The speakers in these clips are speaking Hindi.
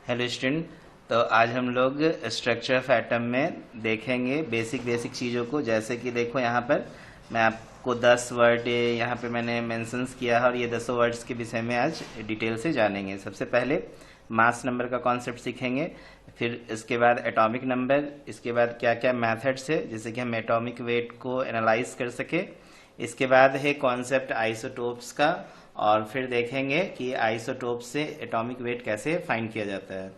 Hello student. तो आज हम लोग स्ट्रक्चर ऑफ एटम में देखेंगे बेसिक चीज़ों को। जैसे कि देखो यहाँ पर मैं आपको 10 वर्ड यहाँ पे मैंने मेंशंस किया है और ये 10 वर्ड्स के विषय में आज डिटेल से जानेंगे। सबसे पहले मास नंबर का कॉन्सेप्ट सीखेंगे, फिर इसके बाद एटॉमिक नंबर, इसके बाद क्या क्या मैथड्स है जैसे कि हम एटॉमिक वेट को एनालाइज कर सके। इसके बाद है कॉन्सेप्ट आइसोटोप्स का, और फिर देखेंगे कि आइसोटोप से एटॉमिक वेट कैसे फाइंड किया जाता है।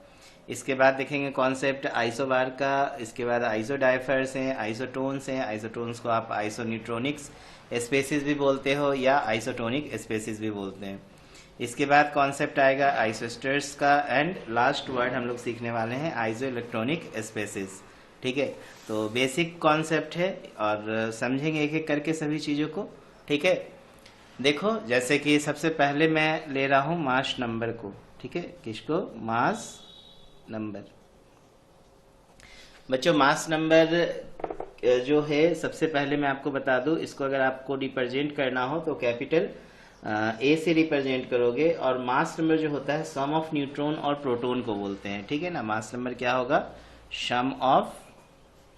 इसके बाद देखेंगे कॉन्सेप्ट आइसोबार का। इसके बाद आइसोडाइफर्स हैं, आइसोटोन्स हैं। आइसोटोन्स को आप आइसोन्यूट्रॉनिक्स स्पेसिस भी बोलते हो या आइसोटोनिक स्पेसिस भी बोलते हैं। इसके बाद कॉन्सेप्ट आएगा आइसोस्टर्स का, एंड लास्ट वर्ड हम लोग सीखने वाले हैं आइसो इलेक्ट्रॉनिक स्पेसिस। ठीक है, तो बेसिक कॉन्सेप्ट है और समझेंगे एक एक करके सभी चीज़ों को। ठीक है, देखो जैसे कि सबसे पहले मैं ले रहा हूं मास नंबर को। ठीक है, किसको? Mass number. बच्चों मास नंबर जो है सबसे पहले मैं आपको बता दूं, इसको अगर आपको रिप्रेजेंट करना हो तो कैपिटल ए से रिप्रेजेंट करोगे। और मास नंबर जो होता है सम ऑफ न्यूट्रॉन और प्रोटॉन को बोलते हैं। ठीक है ना, मास नंबर क्या होगा? Sum of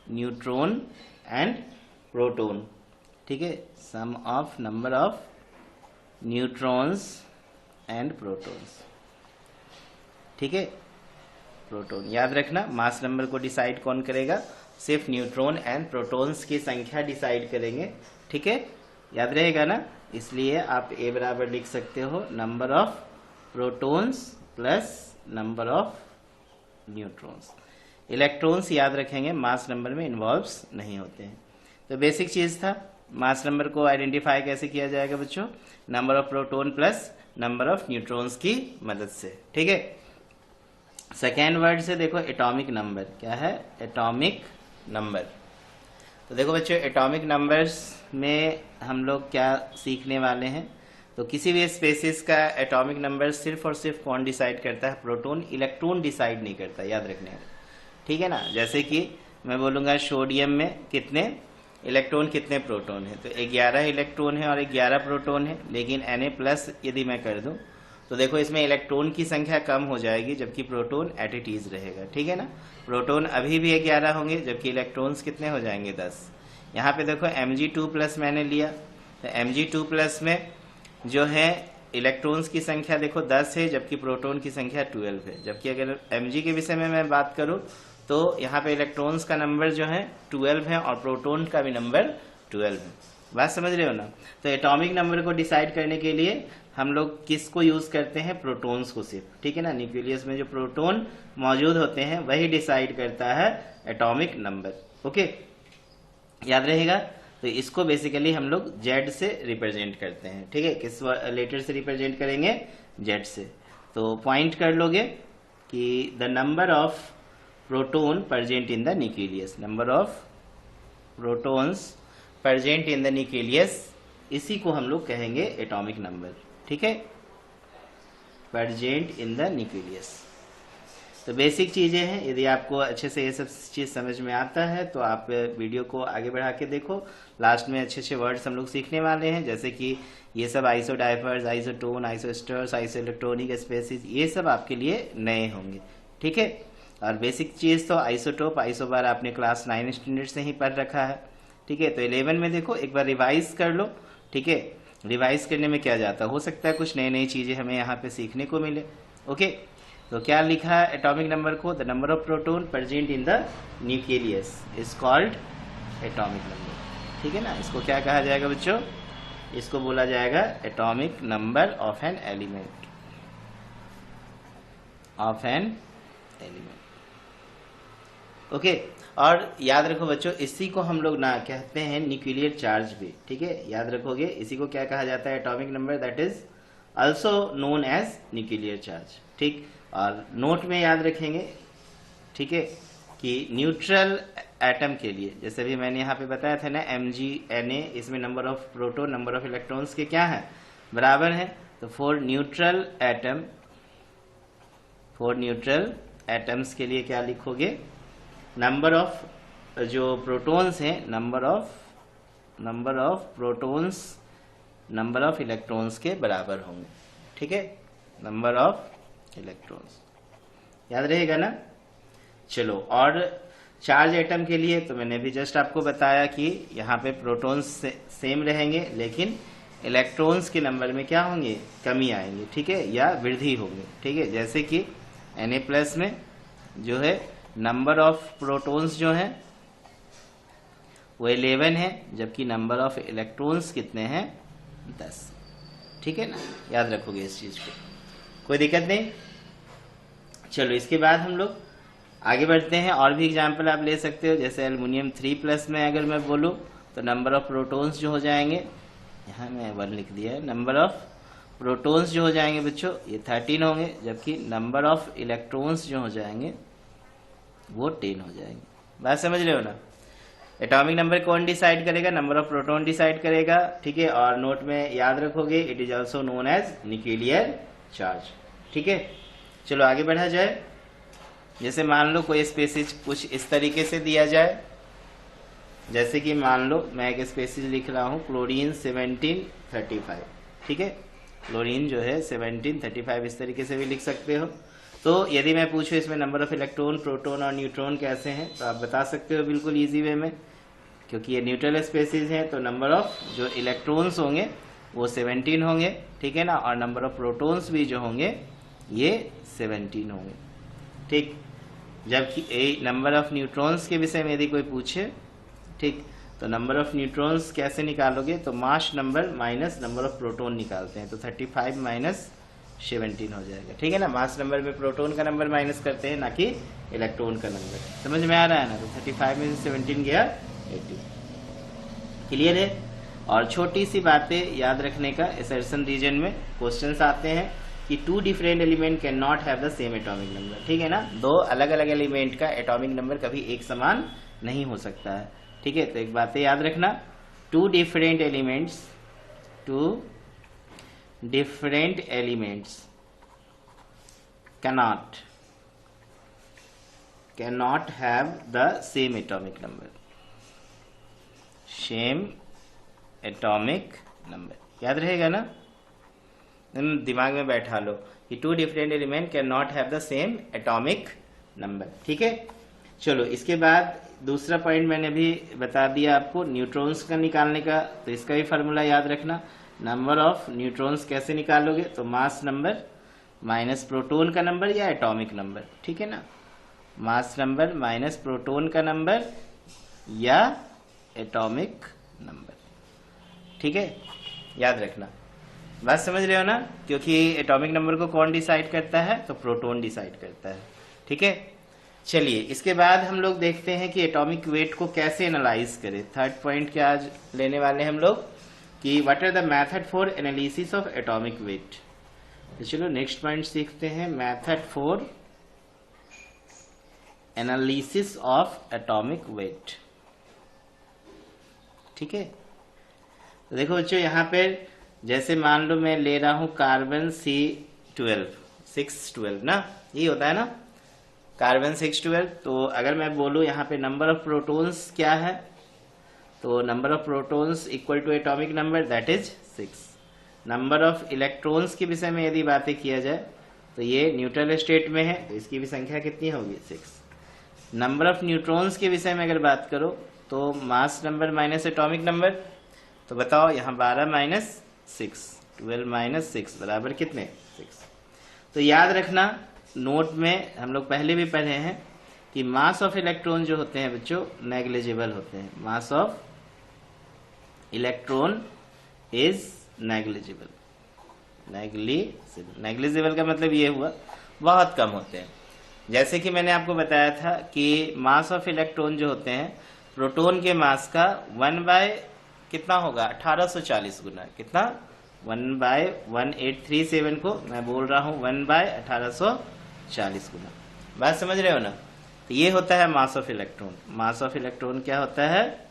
neutron and proton. ठीक है, sum of number of neutrons and protons. ठीक है, प्रोटॉन याद रखना। मास नंबर को डिसाइड कौन करेगा? सिर्फ न्यूट्रॉन एंड प्रोटॉन्स की संख्या डिसाइड करेंगे। ठीक है, याद रहेगा ना। इसलिए आप ए बराबर लिख सकते हो number of protons plus number of neutrons. Electrons याद रखेंगे, मास नंबर में इन्वॉल्व्स नहीं होते हैं। तो बेसिक चीज था, मास नंबर को आइडेंटिफाई कैसे किया जाएगा बच्चों? Number of proton plus number of neutrons की मदद से। ठीक है, सेकेंड वर्ड से देखो एटॉमिक नंबर क्या है? Atomic number. तो देखो बच्चों एटॉमिक नंबर्स में हम लोग क्या सीखने वाले हैं? तो किसी भी स्पेसिस का एटॉमिक नंबर सिर्फ और सिर्फ कौन डिसाइड करता है? प्रोटॉन। इलेक्ट्रॉन डिसाइड नहीं करता, याद रखने का। ठीक है ना, जैसे कि मैं बोलूंगा सोडियम में कितने इलेक्ट्रॉन कितने प्रोटॉन है, तो 11 इलेक्ट्रॉन है और 11 प्रोटॉन है। लेकिन Na+ यदि मैं कर दूं तो देखो इसमें इलेक्ट्रॉन की संख्या कम हो जाएगी जबकि प्रोटॉन एट इट इज रहेगा। ठीक है ना, प्रोटॉन अभी भी 11 होंगे जबकि इलेक्ट्रॉन्स कितने हो जाएंगे? 10। यहाँ पे देखो Mg2+ मैंने लिया, तो Mg2+ में जो है इलेक्ट्रॉन्स की संख्या देखो 10 है जबकि प्रोटॉन की संख्या 12 है। जबकि अगर Mg के विषय में मैं बात करूं तो यहाँ पे इलेक्ट्रॉन्स का नंबर जो है 12 है और प्रोटॉन का भी नंबर 12 है। बात समझ रहे हो ना। तो एटॉमिक नंबर को डिसाइड करने के लिए हम लोग किसको यूज करते हैं? प्रोटॉन्स को सिर्फ। ठीक है ना, न्यूक्लियस में जो प्रोटॉन मौजूद होते हैं वही डिसाइड करता है एटॉमिक नंबर। ओके, याद रहेगा। तो इसको बेसिकली हम लोग जेड से रिप्रेजेंट करते हैं। ठीक है, किस लेटर से रिप्रेजेंट करेंगे? जेड से। तो पॉइंट कर लोगे कि the number of proton present in the nucleus, number of protons present in the nucleus, इसी को हम लोग कहेंगे एटॉमिक नंबर। ठीक है, present in the nucleus। तो बेसिक चीजें हैं, यदि आपको अच्छे से ये सब चीज समझ में आता है तो आप वीडियो को आगे बढ़ा के देखो। लास्ट में अच्छे अच्छे वर्ड्स हम लोग सीखने वाले हैं, जैसे कि ये सब isodiaphers, isotone, आइसोस्टर्स, iso electronic spaces, ये सब आपके लिए नए होंगे। ठीक है, और बेसिक चीज तो आइसोटोप, आइसोबार आपने क्लास 9 स्टैंडर्ड से ही पढ़ रखा है। ठीक है, तो 11 में देखो एक बार रिवाइज कर लो। ठीक है, रिवाइज करने में क्या जाता है, हो सकता है कुछ नई नई चीजें हमें यहाँ पे सीखने को मिले। ओके, तो क्या लिखा है एटॉमिक नंबर को? The number of proton present in the nucleus is called atomic number. ठीक है ना, इसको क्या कहा जाएगा बच्चों? इसको बोला जाएगा atomic number of an element, of an element. Okay, और याद रखो बच्चों इसी को हम लोग ना कहते हैं न्यूक्लियर चार्ज भी। ठीक है, याद रखोगे इसी को क्या कहा जाता है? Atomic number, that is also known as nuclear charge. ठीक, और नोट में याद रखेंगे। ठीक है, कि न्यूट्रल एटम के लिए जैसे भी मैंने यहाँ पे बताया था ना Mg Na, इसमें number of proton number of electrons के क्या है? बराबर है। तो for neutral atom, for neutral atoms के लिए क्या लिखोगे? नंबर ऑफ जो प्रोटॉन्स हैं, number of protons number of electrons के बराबर होंगे। ठीक है, नंबर ऑफ इलेक्ट्रॉन्स। याद रहेगा ना। चलो, और चार्ज एटम के लिए तो मैंने भी जस्ट आपको बताया कि यहाँ पे प्रोटॉन्स सेम रहेंगे, लेकिन इलेक्ट्रॉन्स के नंबर में क्या होंगे, कमी आएंगे, ठीक है, या वृद्धि होंगे, ठीक है। जैसे कि Na+ में जो है नंबर ऑफ प्रोटॉन्स जो है वो 11 है, जबकि नंबर ऑफ इलेक्ट्रॉन्स कितने हैं, 10, ठीक है ना। याद रखोगे इस चीज को, कोई दिक्कत नहीं। चलो, इसके बाद हम लोग आगे बढ़ते हैं। और भी एग्जाम्पल आप ले सकते हो, जैसे एल्युमिनियम 3+ में अगर मैं बोलूँ तो नंबर ऑफ प्रोटॉन्स जो हो जाएंगे, यहाँ मैं 1 लिख दिया है, नंबर ऑफ प्रोटॉन्स जो हो जाएंगे बच्चों ये 13 होंगे, जबकि नंबर ऑफ इलेक्ट्रॉन्स जो हो जाएंगे वो 10 हो जाएंगे। बात समझ रहे हो ना। एटॉमिक नंबर कौन डिसाइड करेगा, नंबर ऑफ प्रोटॉन डिसाइड करेगा, ठीक है। और नोट में याद रखोगे, it is also known as nuclear charge, ठीक है। चलो आगे बढ़ा जाए। जैसे मान लो कोई स्पेसिज कुछ इस तरीके से दिया जाए, जैसे कि मान लो मैं एक स्पेसिज लिख रहा हूँ क्लोरीन 1735, ठीक है। क्लोरीन जो है 1735 इस तरीके से भी लिख सकते हो। तो यदि मैं पूछूं इसमें नंबर ऑफ इलेक्ट्रॉन, प्रोटॉन और न्यूट्रॉन कैसे हैं, तो आप बता सकते हो बिल्कुल इजी वे में, क्योंकि ये न्यूट्रल स्पेसिज है। तो नंबर ऑफ जो इलेक्ट्रॉन्स होंगे वो 17 होंगे, ठीक है ना, और नंबर ऑफ प्रोटॉन्स भी जो होंगे ये 17 होंगे, ठीक। जबकि नंबर ऑफ न्यूट्रॉन्स के विषय में यदि कोई पूछे, ठीक, तो नंबर ऑफ न्यूट्रॉन्स कैसे निकालोगे, तो mass number minus number of proton निकालते हैं, तो 35 माइनस 17 हो जाएगा, ठीक है ना। मास नंबर में प्रोटॉन का नंबर माइनस करते हैं, ना कि इलेक्ट्रॉन का नंबर। समझ में आ रहा है ना। तो 35 में से 17 गया 80, क्लियर है। और छोटी सी बातें याद रखने का, असर्शन रीजन में क्वेश्चंस आते हैं कि 2 different element can not have the same atomic number, ठीक है ना। 2 अलग अलग एलिमेंट का एटॉमिक नंबर कभी एक समान नहीं हो सकता है, ठीक है। तो एक बातें याद रखना, 2 different elements cannot have the same atomic number, याद रहेगा ना, दिमाग में बैठा लो कि 2 different element can not have the same atomic number, ठीक है। चलो, इसके बाद दूसरा पॉइंट मैंने भी बता दिया आपको न्यूट्रॉन्स का निकालने का, तो इसका भी फार्मूला याद रखना। नंबर ऑफ न्यूट्रॉन्स कैसे निकालोगे, तो मास नंबर माइनस प्रोटॉन का नंबर या एटॉमिक नंबर, ठीक है ना। मास नंबर माइनस प्रोटॉन का नंबर या एटॉमिक नंबर, ठीक है, याद रखना। बात समझ रहे हो ना, क्योंकि एटॉमिक नंबर को कौन डिसाइड करता है, तो प्रोटॉन डिसाइड करता है, ठीक है। चलिए, इसके बाद हम लोग देखते हैं कि एटॉमिक वेट को कैसे एनालाइज करें। थर्ड पॉइंट क्या आज लेने वाले हैं हम लोग कि what are the method for analysis of atomic weight. तो चलो नेक्स्ट पॉइंट सीखते हैं, method for analysis of atomic weight, ठीक है। तो देखो बच्चों, यहाँ पे जैसे मान लो मैं ले रहा हूं कार्बन C12 612 ना, यही होता है ना, कार्बन 612। तो अगर मैं बोलूं यहाँ पे नंबर ऑफ प्रोटॉन्स क्या है, तो number of protons equal to atomic number that is 6। Number of electrons के विषय में यदि बातें किया जाए तो ये न्यूट्रल स्टेट में है, तो इसकी भी संख्या कितनी होगी 6। नंबर ऑफ न्यूट्रॉन्स के विषय में अगर बात करो तो mass number minus atomic number, तो बताओ यहाँ 12 माइनस 6, 12 माइनस 6 बराबर कितने 6। तो याद रखना, नोट में हम लोग पहले भी पढ़े हैं कि मास ऑफ इलेक्ट्रॉन जो होते हैं बच्चों नेग्लिजिबल होते हैं। Mass of electron is negligible. Negligible का मतलब ये हुआ बहुत कम होते हैं। जैसे कि मैंने आपको बताया था कि मास ऑफ इलेक्ट्रॉन जो होते हैं प्रोटॉन के मास का 1 बाय कितना होगा 1840 गुना, कितना 1/1837 को मैं बोल रहा हूं 1/1840 गुना। बात समझ रहे हो ना। तो ये होता है mass of electron. Mass of electron क्या होता है,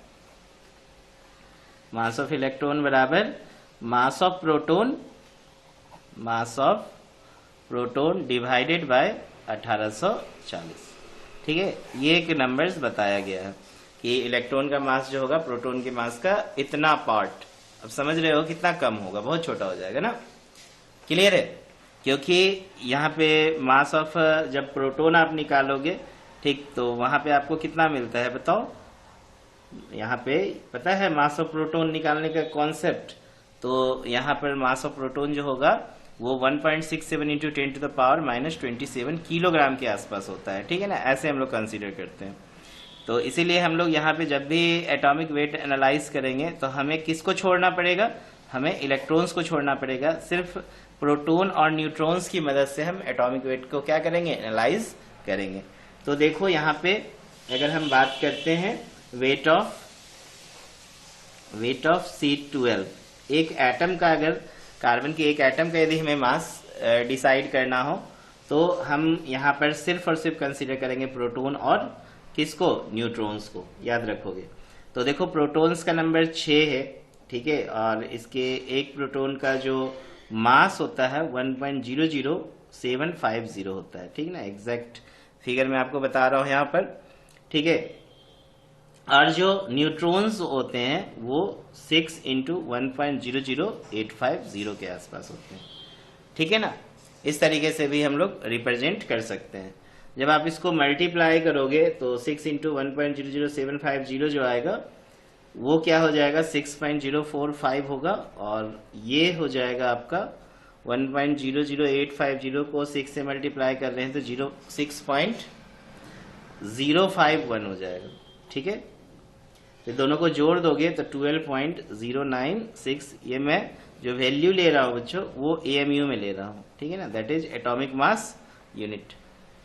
मास ऑफ इलेक्ट्रॉन बराबर mass of proton divided by 1840, ठीक है। ये एक नंबर्स बताया गया है कि इलेक्ट्रॉन का मास जो होगा प्रोटॉन के मास का इतना पार्ट, अब समझ रहे हो कितना कम होगा, बहुत छोटा हो जाएगा ना, क्लियर है। क्योंकि यहाँ पे मास ऑफ जब प्रोटॉन आप निकालोगे, ठीक, तो वहां पे आपको कितना मिलता है बताओ। यहाँ पे पता है मास ऑफ प्रोटॉन निकालने का कॉन्सेप्ट, तो यहाँ पर मास ऑफ प्रोटॉन जो होगा वो 1.67 into 10 to the power -27 kilogram के आसपास होता है, ठीक है ना, ऐसे हम लोग कंसीडर करते हैं। तो इसीलिए हम लोग यहाँ पे जब भी एटॉमिक वेट एनालाइज करेंगे तो हमें किसको छोड़ना पड़ेगा, हमें इलेक्ट्रॉन्स को छोड़ना पड़ेगा। सिर्फ प्रोटॉन और न्यूट्रॉन्स की मदद से हम एटॉमिक वेट को क्या करेंगे, एनालाइज करेंगे। तो देखो यहाँ पे अगर हम बात करते हैं वेट ऑफ C12, एक एटम का, अगर कार्बन के एक एटम का यदि हमें मास डिसाइड करना हो तो हम यहाँ पर सिर्फ और सिर्फ कंसीडर करेंगे प्रोटॉन और किसको, न्यूट्रॉन्स को, याद रखोगे। तो देखो प्रोटॉन्स का नंबर 6 है, ठीक है, और इसके एक प्रोटॉन का जो मास होता है 1.00750 होता है, ठीक है ना, एग्जैक्ट फिगर मैं आपको बता रहा हूं यहाँ पर, ठीक है। और जो न्यूट्रॉन्स होते हैं वो 6 इंटू 1.00850 के आसपास होते हैं, ठीक है ना। इस तरीके से भी हम लोग रिप्रेजेंट कर सकते हैं। जब आप इसको मल्टीप्लाई करोगे तो 6 इंटू 1.00750 जो आएगा वो क्या हो जाएगा, 6.045 होगा, और ये हो जाएगा आपका 1.00850 को 6 से मल्टीप्लाई कर रहे हैं तो 6.051 हो जाएगा, ठीक है। तो दोनों को जोड़ दोगे तो 12.096, ये मैं जो वैल्यू ले रहा हूँ बच्चों वो AMU में ले रहा हूँ, ठीक है ना, that is atomic mass unit,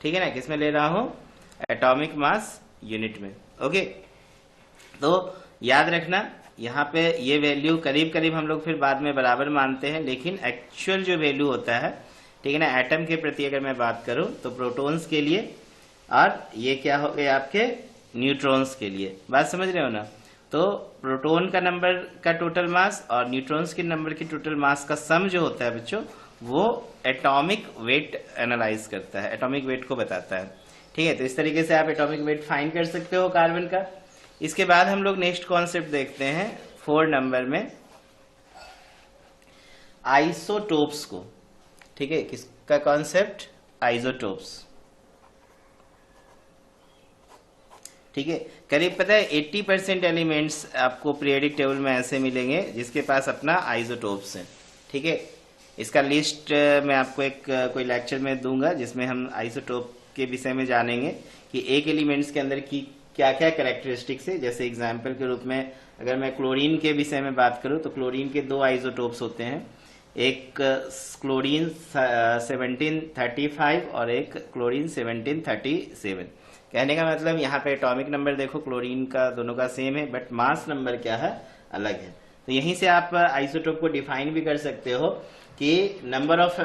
ठीक है ना, किस में ले रहा हूँ, एटॉमिक मास यूनिट में, ओके। तो याद रखना यहाँ पे ये वैल्यू करीब करीब हम लोग फिर बाद में बराबर मानते हैं, लेकिन एक्चुअल जो वैल्यू होता है, ठीक है ना, एटम के प्रति अगर मैं बात करूं तो प्रोटॉन्स के लिए, और ये क्या हो गए आपके न्यूट्रॉन्स के लिए, बात समझ रहे हो ना। तो प्रोटॉन का नंबर का टोटल मास और न्यूट्रॉन्स के नंबर की टोटल मास का सम जो होता है बच्चों वो एटॉमिक वेट एनालाइज करता है, एटॉमिक वेट को बताता है, ठीक है। तो इस तरीके से आप एटॉमिक वेट फाइंड कर सकते हो कार्बन का। इसके बाद हम लोग नेक्स्ट कॉन्सेप्ट देखते हैं 4 नंबर में, आइसोटोप्स को, ठीक है, किसका कॉन्सेप्ट, आइसोटोप्स, ठीक है। करीब पता है 80% एलिमेंट्स आपको पीरियोडिक टेबल में ऐसे मिलेंगे जिसके पास अपना आइसोटोप्स है, ठीक है। इसका लिस्ट मैं आपको एक कोई लेक्चर में दूंगा जिसमें हम आइसोटोप के विषय में जानेंगे कि एक एलिमेंट्स के अंदर की क्या क्या कैरेक्टरिस्टिक्स है। जैसे एग्जाम्पल के रूप में अगर मैं क्लोरीन के विषय में बात करूं तो क्लोरीन के 2 आइसोटोप्स होते हैं, एक क्लोरीन 1735 और एक क्लोरीन 1737। कहने का मतलब यहाँ पे एटॉमिक नंबर देखो क्लोरीन का दोनों का सेम है, बट मास नंबर क्या है, अलग है। तो यहीं से आप आइसोटोप को डिफाइन भी कर सकते हो कि नंबर ऑफ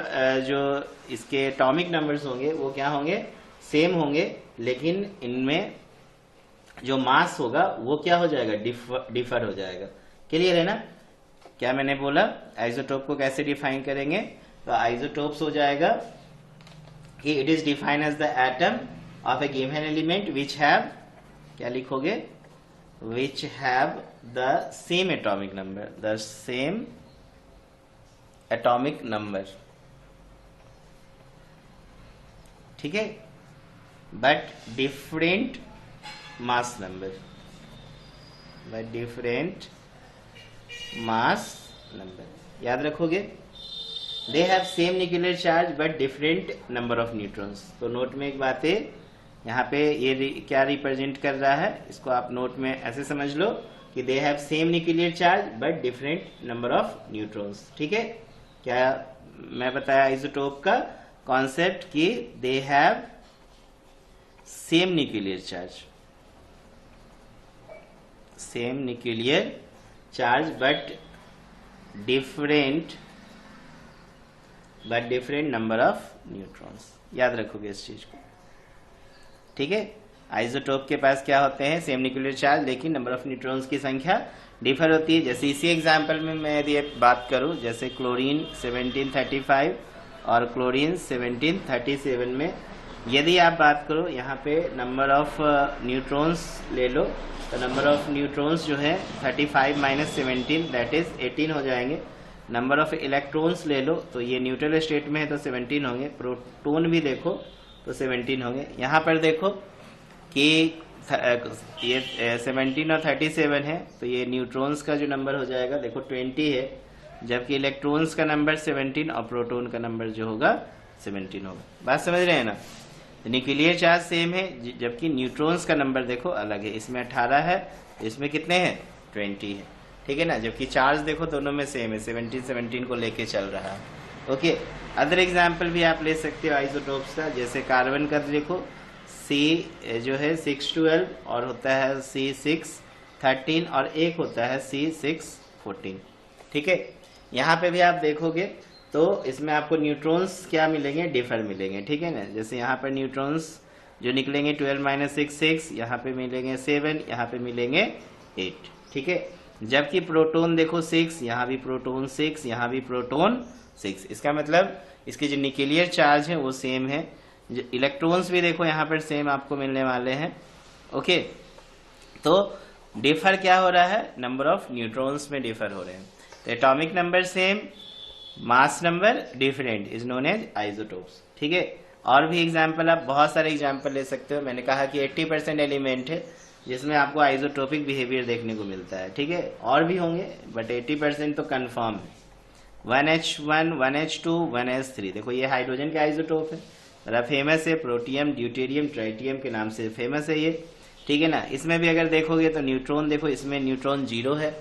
जो इसके एटॉमिक नंबर्स होंगे वो क्या होंगे, सेम होंगे, लेकिन इनमें जो मास होगा वो क्या हो जाएगा, डिफर हो जाएगा। क्लियर है ना, क्या मैंने बोला, आइसोटोप को कैसे डिफाइन करेंगे, तो आइसोटोप्स हो जाएगा कि it is defined as the atom of a given element which have, क्या लिखोगे, which have the same atomic number, the same atomic number, ठीक है, but different mass number, but different mass number, याद रखोगे। They have same nuclear charge but different number of neutrons. तो नोट में एक बात है, यहाँ पे ये क्या रिप्रेजेंट कर रहा है, इसको आप नोट में ऐसे समझ लो कि दे have same nuclear charge but different number of neutrons, ठीक है। क्या मैं बताया आइसोटोप का कॉन्सेप्ट कि दे have same nuclear charge, same nuclear charge but different number of neutrons, याद रखोगे इस चीज को, ठीक है। आइसोटोप के पास क्या होते हैं, सेम न्यूक्लियर चार्ज, लेकिन नंबर ऑफ न्यूट्रॉन्स की संख्या डिफर होती है। जैसे इसी एग्जाम्पल में मैं यदि बात करूं, जैसे क्लोरीन 1735 और क्लोरीन 1737 में यदि आप बात करो, यहाँ पे नंबर ऑफ न्यूट्रॉन्स ले लो, तो नंबर ऑफ न्यूट्रॉन्स जो है 35 - 17 दैट इज 18 हो जाएंगे। नंबर ऑफ इलेक्ट्रॉन्स ले लो तो ये न्यूट्रल स्टेट में है तो 17 होंगे, प्रोटॉन भी देखो तो 17 होंगे। यहाँ पर देखो कि ये 17 और 37 है तो ये न्यूट्रॉन्स का जो नंबर हो जाएगा देखो 20 है, जबकि इलेक्ट्रॉन्स का नंबर 17 और प्रोटॉन का नंबर जो होगा 17 होगा। बात समझ रहे हैं ना? न्यूक्लियर चार्ज सेम है, जबकि न्यूट्रॉन्स का नंबर देखो अलग है, इसमें 18 है, इसमें कितने हैं 20 है, ठीक है ना। जबकि चार्ज देखो दोनों में सेम है, 17 को लेके चल रहा है। ओके, अदर एग्जाम्पल भी आप ले सकते हो आइसोटोप्स का, जैसे कार्बन का देखो C जो है 612 और होता है C613 और एक होता है C614, ठीक है। यहाँ पे भी आप देखोगे तो इसमें आपको न्यूट्रॉन्स क्या मिलेंगे, डिफर मिलेंगे, ठीक है ना। जैसे यहाँ पर न्यूट्रॉन्स जो निकलेंगे 12 - 6 6, यहाँ पे मिलेंगे 7, यहाँ पे मिलेंगे 8, ठीक है। जबकि प्रोटॉन देखो 6, यहाँ भी प्रोटॉन 6, यहाँ भी प्रोटॉन 6, इसका मतलब इसके जो न्यूक्लियर चार्ज है वो सेम है। इलेक्ट्रॉन्स भी देखो यहाँ पर सेम आपको मिलने वाले हैं। ओके, तो डिफर क्या हो रहा है, नंबर ऑफ न्यूट्रॉन्स में डिफर हो रहे हैं। तो atomic number same, mass number different is known as isotopes, ठीक है। और भी एग्जाम्पल, आप बहुत सारे एग्जाम्पल ले सकते हो। मैंने कहा कि 80% एलिमेंट है जिसमें आपको आइसोटोपिक बिहेवियर देखने को मिलता है, ठीक है। और भी होंगे बट 80% तो कंफर्म है। 1H1, 1H2, 1H3 देखो ये हाइड्रोजन के आइसोटोप है, बड़ा फेमस है, प्रोटियम, ड्यूटेरियम, ट्राइटियम के नाम से फेमस है ये, ठीक है ना। इसमें भी अगर देखोगे तो न्यूट्रॉन देखो, इसमें न्यूट्रॉन 0 है,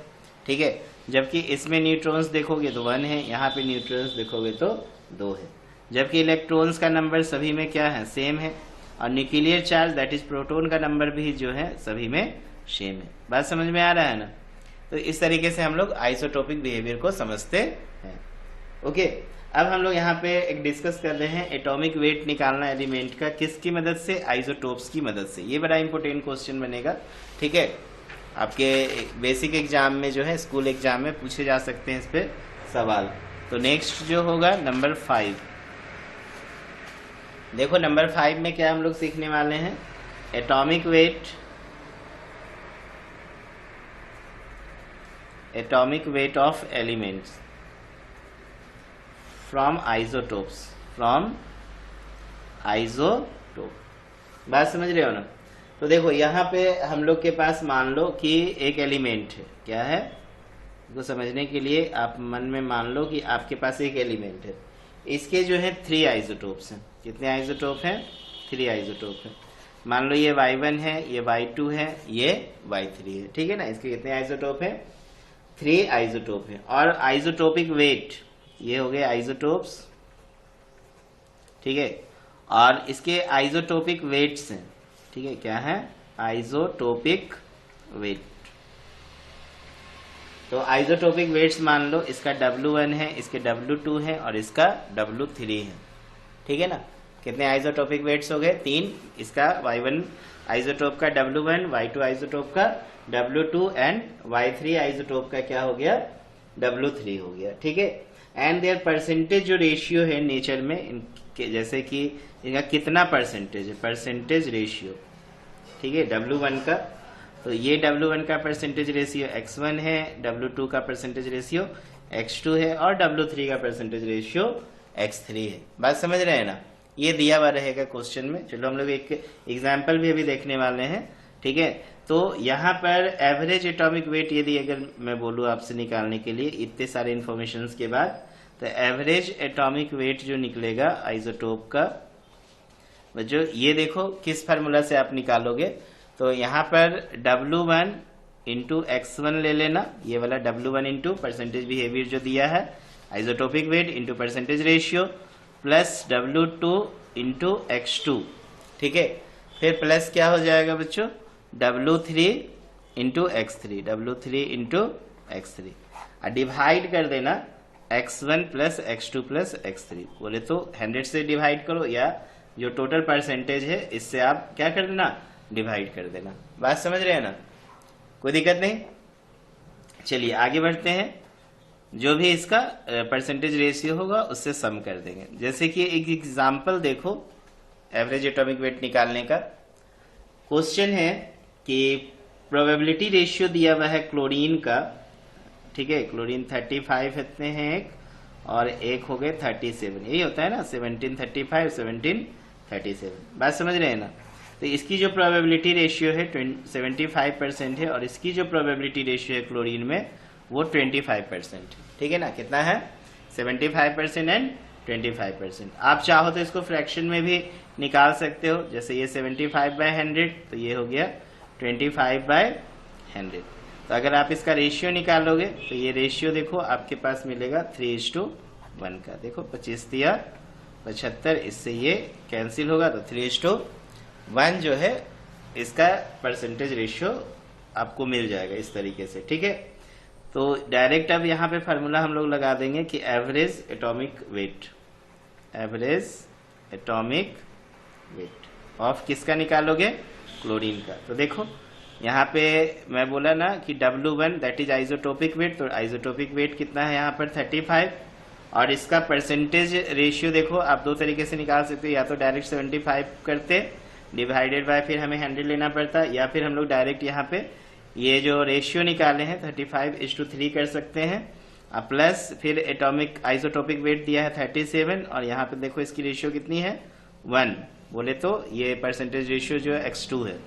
ठीक है, जबकि इसमें न्यूट्रॉन्स देखोगे तो 1 है, यहाँ पे न्यूट्रॉन्स देखोगे तो 2 है। जबकि इलेक्ट्रॉन्स का नंबर सभी में क्या है, सेम है, और nuclear charge that is proton का नंबर भी जो है सभी में सेम है। बात समझ में आ रहा है ना? तो इस तरीके से हम लोग आइसोटोपिक बिहेवियर को समझते हैं। ओके, अब हम लोग यहाँ पे एक डिस्कस कर रहे हैं एटॉमिक वेट निकालना एलिमेंट का, किसकी मदद से, आइसोटोप्स की मदद से। ये बड़ा इंपॉर्टेंट क्वेश्चन बनेगा, ठीक है। आपके बेसिक एग्जाम में जो है, स्कूल एग्जाम में पूछे जा सकते हैं इस पे सवाल। तो नेक्स्ट जो होगा नंबर 5, देखो नंबर 5 में क्या हम लोग सीखने वाले हैं, atomic weight of elements from isotopes, बात समझ रहे हो ना? तो देखो यहाँ पे हम लोग के पास मान लो कि एक एलिमेंट है, क्या है, इसको समझने के लिए आप मन में मान लो कि आपके पास एक एलिमेंट है, इसके जो है 3 आइसोटोप्स हैं। कितने आइसोटोप हैं, 3 आइसोटोप हैं। मान लो ये Y1 है, ये Y2 है, ये Y3 है, ठीक है ना। इसके कितने आइसोटोप है, 3 आइसोटोप है। और आइसोटोपिक वेट, ये हो गए आइसोटोप्स, ठीक है, और इसके आइसोटोपिक वेट्स हैं, ठीक है, क्या है, आइसोटोपिक वेट। तो आइसोटोपिक वेट्स मान लो, इसका W1 है, इसके W2 है और इसका W3 है, ठीक है ना। कितने आइसोटोपिक वेट्स हो गए, 3। इसका Y1 आइसोटोप का W1, Y2 आइसोटोप का W2 एंड Y3 आइसोटोप का क्या हो गया, W3 हो गया, ठीक है। एंड देयर परसेंटेज जो रेशियो है नेचर में इनके, जैसे कि इनका कितना परसेंटेज है, परसेंटेज रेशियो, ठीक है, W1 का, तो ये W1 का परसेंटेज रेशियो X1 है, W2 का परसेंटेज रेशियो X2 है और W3 का परसेंटेज रेशियो X3 है। बात समझ रहे हैं ना? ये दिया हुआ रहेगा क्वेश्चन में। चलो हम लोग एक एग्जाम्पल भी अभी देखने वाले हैं, ठीक है। तो यहाँ पर एवरेज एटॉमिक वेट यदि अगर मैं बोलूँ आपसे निकालने के लिए इतने सारे इंफॉर्मेशन के बाद, तो एवरेज एटॉमिक वेट जो निकलेगा आइसोटोप का, जो ये देखो किस फार्मूला से आप निकालोगे, तो यहाँ पर W1 इंटू X1 ले लेना, ये वाला W1 इंटू परसेंटेज बिहेवियर जो दिया है, isotopic weight into percentage ratio, plus W2 into X2, ठीक है। फिर प्लस क्या हो जाएगा बच्चों, W3 into X3, W3 into X3, और डिवाइड कर देना X1 plus X2 plus X3। बोले तो 100 से डिवाइड करो, या जो टोटल परसेंटेज है इससे आप क्या कर देना, डिवाइड कर देना। बात समझ रहे हैं ना? कोई दिक्कत नहीं। चलिए आगे बढ़ते हैं। जो भी इसका परसेंटेज रेशियो होगा उससे सम कर देंगे। जैसे कि एक एग्जांपल देखो एवरेज एटॉमिक वेट निकालने का। क्वेश्चन है कि प्रोबेबिलिटी रेशियो दिया हुआ है क्लोरीन का, ठीक है, क्लोरीन 35 इतने हैं एक, और एक हो गए 37, यही होता है ना 1735 1737, बात समझ रहे हैं ना। तो इसकी जो प्रोबेबिलिटी रेशियो है 75% है, और इसकी जो प्रोबेबिलिटी रेशियो है क्लोरीन में वो 25%, ठीक है ना। कितना है? 75% एंड 25%। आप चाहो तो इसको फ्रैक्शन में भी निकाल सकते हो, जैसे ये 75/100 तो ये हो गया 25/100। तो अगर आप इसका रेशियो निकालोगे तो ये रेशियो देखो आपके पास मिलेगा 3:1 का। देखो 25 दिया 75, इससे ये कैंसिल होगा तो 3:1 जो है इसका परसेंटेज रेशियो आपको मिल जाएगा इस तरीके से, ठीक है। तो डायरेक्ट अब यहाँ पे फार्मूला हम लोग लगा देंगे कि average atomic wait, average atomic weight of किसका निकालोगे? क्लोरीन का। तो देखो यहाँ पे मैं बोला ना कि W1 that is isotopic weight, तो आइसोटोपिक वेट कितना है यहाँ पर 35, और इसका परसेंटेज रेशियो देखो आप दो तरीके से निकाल सकते हो, या तो डायरेक्ट 75 करते डिवाइडेड बाय फिर हमें 100 लेना पड़ता, या फिर हम लोग डायरेक्ट यहाँ पे ये जो रेशियो निकाले हैं 35:3 कर सकते हैं, प्लस फिर एटॉमिक आइसोटोपिक वेट दिया है 37, और यहाँ पे देखो इसकी रेशियो कितनी है 1, बोले तो ये परसेंटेज रेशियो जो है x2 है।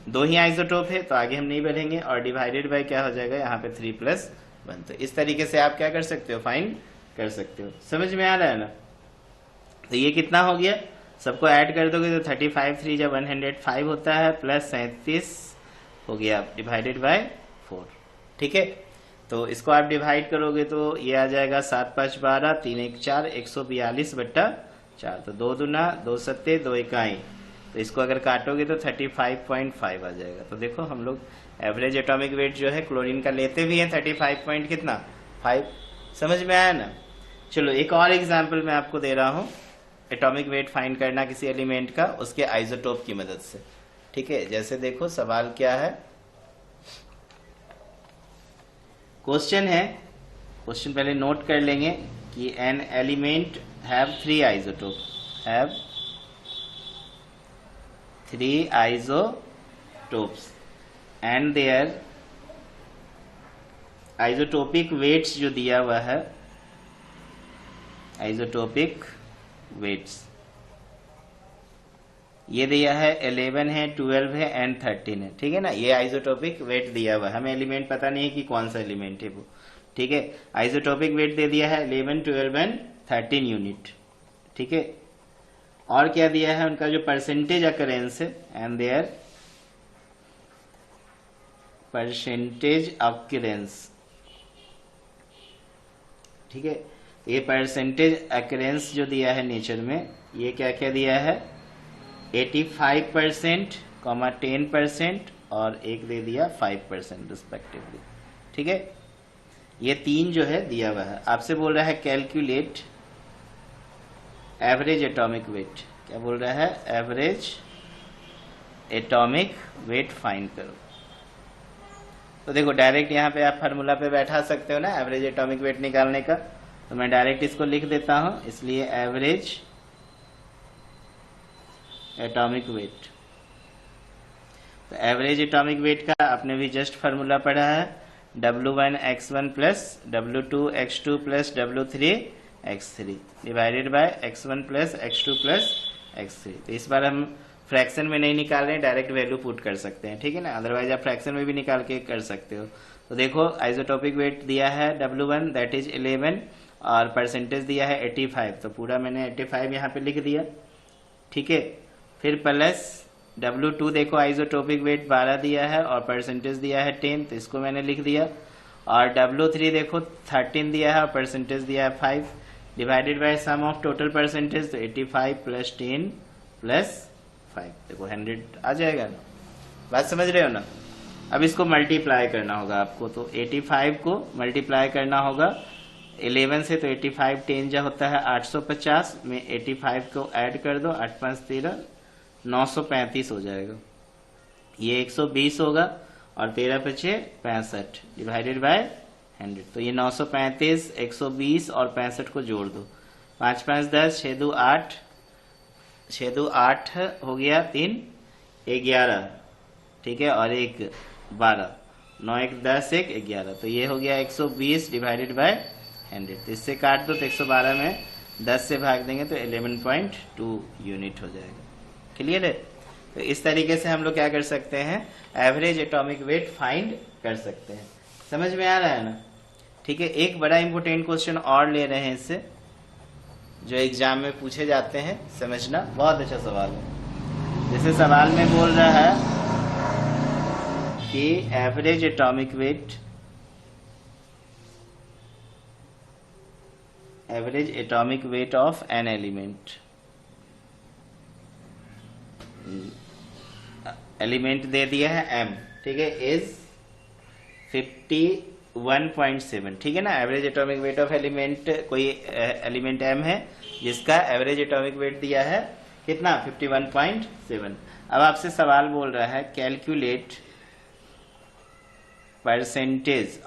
दो ही आइसोटोप है तो आगे हम नहीं बढ़ेंगे, और डिवाइडेड बाय क्या हो जाएगा यहाँ पे 3+1। तो इस तरीके से आप क्या कर सकते हो? फाइंड कर सकते हो। समझ में आ रहा है ना? तो ये कितना हो गया? सबको ऐड कर दोगे तो 35 3 जब 105 होता है, प्लस 37 हो गया डिवाइडेड बाय 4, ठीक है। तो इसको आप डिवाइड करोगे तो ये आ जाएगा 7 5 12 3 1 4 142/4, तो 2 दूना 2 सत्ते 2 इकाई, तो इसको अगर काटोगे तो 35.5 आ जाएगा। तो देखो हम लोग एवरेज एटॉमिक वेट जो है क्लोरीन का लेते भी हैं 35 पॉइंट कितना 5। समझ में आया ना? चलो एक और एग्जांपल मैं आपको दे रहा हूँ, एटॉमिक वेट फाइंड करना किसी एलिमेंट का उसके आइसोटोप की मदद से, ठीक है। जैसे देखो सवाल क्या है, क्वेश्चन है, क्वेश्चन पहले नोट कर लेंगे कि an element have 3 isotope, have 3 isotopes and their isotopic weights जो दिया हुआ है, isotopic weights ये दिया है 11 है 12 है एंड 13 है, ठीक है ना। ये आइसोटोपिक वेट दिया हुआ है, हमें एलिमेंट पता नहीं है कि कौन सा एलिमेंट है वो, ठीक है। आइसोटोपिक वेट दे दिया है 11 12 एंड 13 यूनिट, ठीक है। और क्या दिया है उनका जो परसेंटेज अकरेंस है, एंड देयर परसेंटेज अकरेंस, ठीक है। ये परसेंटेज अकरेंस जो दिया है नेचर में, ये क्या क्या दिया है 85%, 10% और एक दे दिया 5% रिस्पेक्टिवली, ठीक है। ये 3 जो है दिया हुआ है। आपसे बोल रहा है कैलकुलेट एवरेज एटॉमिक वेट, क्या बोल रहा है? एवरेज एटॉमिक वेट फाइंड करो। तो देखो डायरेक्ट यहाँ पे आप फार्मूला पे बैठा सकते हो ना एवरेज एटॉमिक वेट निकालने का, तो मैं डायरेक्ट इसको लिख देता हूँ, इसलिए एवरेज एटॉमिक वेट। तो एवरेज एटॉमिक वेट का आपने भी जस्ट फार्मूला पढ़ा है, W1 x1 plus W2 x2 plus W3 x3 divided by x1 plus x2 plus x3। तो इस बार हम फ्रैक्शन में नहीं निकाल रहे हैं, डायरेक्ट वैल्यू पुट कर सकते हैं, ठीक है ना। अदरवाइज आप फ्रैक्शन में भी निकाल के कर सकते हो। तो देखो आइसोटोपिक वेट दिया है W1 दैट इज 11 और परसेंटेज दिया है 85, तो पूरा मैंने 85 यहाँ पे लिख दिया, ठीक है। फिर प्लस W2 देखो आइसोटोपिक वेट 12 दिया है और परसेंटेज दिया है 10, तो इसको मैंने लिख दिया। और W3 देखो 13 दिया है और परसेंटेज दिया है 5, divided by sum of total percentage, तो 85 प्लस 10 प्लस 5, देखो 100 आ जाएगा ना। बात समझ रहे हो ना? अब इसको मल्टीप्लाई करना होगा आपको, तो 85 को मल्टीप्लाई करना होगा 11 से, तो 85 10 जा होता है 850 में 85 को ऐड कर दो, 8 5 13 935 हो जाएगा। ये 120 होगा और 13 पचे 65 डिवाइडेड बाय 100, तो ये 935 120 और 65 को जोड़ दो, 5 5 10 6 2 8 6 2 8 हो गया, 3 11, ठीक है, और 1 12, 9 1 10 1 11, तो ये हो गया 120 डिवाइडेड बाय 100। तो इससे काट दो तो 112 में 10 से भाग देंगे तो 11.2 यूनिट हो जाएगा। क्लियर है? तो इस तरीके से हम लोग क्या कर सकते हैं, एवरेज एटॉमिक वेट फाइंड कर सकते हैं। समझ में आ रहा है ना? ठीक है। एक बड़ा इंपॉर्टेंट क्वेश्चन और ले रहे हैं इससे, जो एग्जाम में पूछे जाते हैं, समझना, बहुत अच्छा सवाल है। जैसे सवाल में बोल रहा है कि average atomic weight of an element दे दिया है m, ठीक है, इज 51.7, ठीक है ना। Average atomic weight of element, कोई एलिमेंट m है जिसका एवरेज एटॉमिक वेट दिया है कितना, 51.7। अब आपसे सवाल बोल रहा है calculate percentage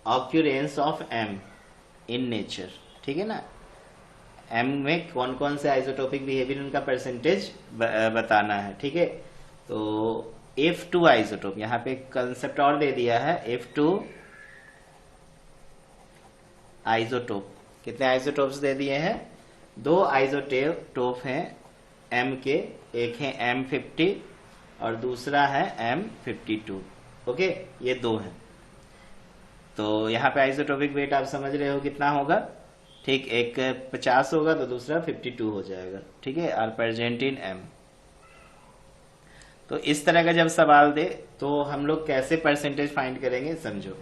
occurrence of m in nature, ठीक है ना। m में कौन कौन से आइसोटोपिक बिहेवियर, उनका परसेंटेज बताना है, ठीक है। तो F2 आइसोटोप, यहाँ पे कंसेप्ट और दे दिया है, F2 आइसोटोप। कितने आइसोटोप्स दे दिए हैं, 2 आइसोटोप हैं m के, एक है M50 और दूसरा है M52, ओके, ये 2 हैं। तो यहाँ पे आइसोटोपिक वेट आप समझ रहे हो कितना होगा, ठीक, एक 50 होगा तो दूसरा 52 हो जाएगा, ठीक है, आर प्रेजेंट इन m। तो इस तरह का जब सवाल दे तो हम लोग कैसे परसेंटेज फाइंड करेंगे, समझो।